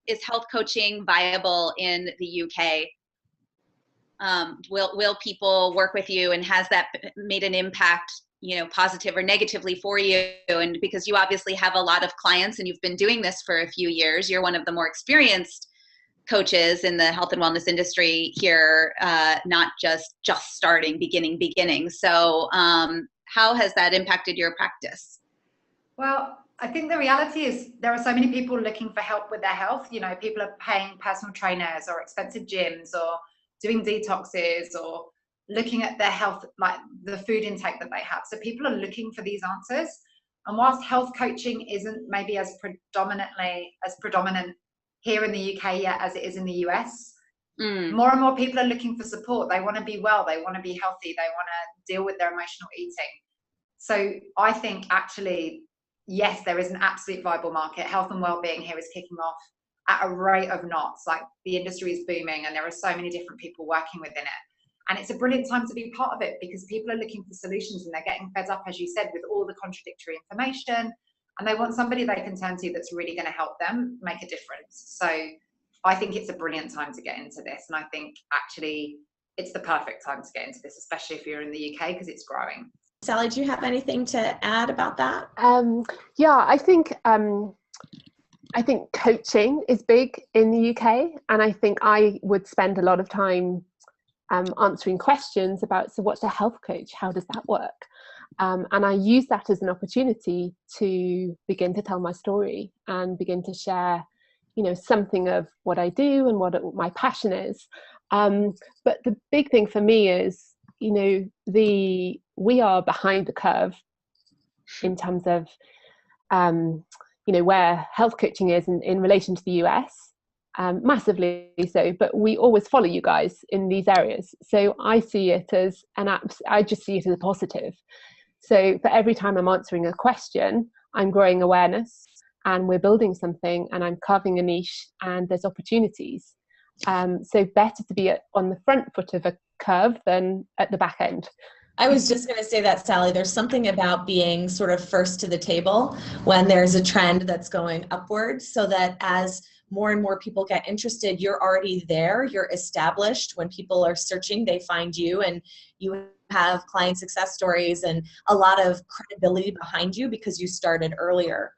is health coaching viable in the UK? Will people work with you, and has that made an impact, positive or negatively for you? And because you obviously have a lot of clients and you've been doing this for a few years, you're one of the more experienced coaches in the health and wellness industry here, not just starting, beginning. So how has that impacted your practice? Well, I think the reality is there are so many people looking for help with their health. People are paying personal trainers or expensive gyms or doing detoxes or looking at their health, like the food intake that they have. So people are looking for these answers. And whilst health coaching isn't maybe as predominant here in the UK yet as it is in the US, more and more people are looking for support. They want to be well, they want to be healthy, they want to deal with their emotional eating. So I think actually, yes, there is an absolute viable market. Health and well-being here is kicking off at a rate of knots. Like, the industry is booming and there are so many different people working within it. And it's a brilliant time to be part of it because people are looking for solutions and they're getting fed up, as you said, with all the contradictory information. And they want somebody they can turn to that's really going to help them make a difference. So I think it's a brilliant time to get into this. And I think actually it's the perfect time to get into this, especially if you're in the UK, because it's growing. Sally, do you have anything to add about that? Yeah, I think coaching is big in the UK, and I think I would spend a lot of time answering questions about, so what's a health coach? How does that work? And I use that as an opportunity to begin to tell my story and begin to share, something of what I do and what my passion is. But the big thing for me is, we are behind the curve in terms of, where health coaching is in relation to the US, massively so, but we always follow you guys in these areas. So I see it as I just see it as a positive. So for every time I'm answering a question, I'm growing awareness and we're building something and I'm carving a niche and there's opportunities. So better to be on the front foot of a curve than at the back end. I was just going to say that, Sally, there's something about being sort of first to the table when there's a trend that's going upwards, so that as more and more people get interested, you're already there, you're established. When people are searching, they find you, and you have client success stories and a lot of credibility behind you because you started earlier.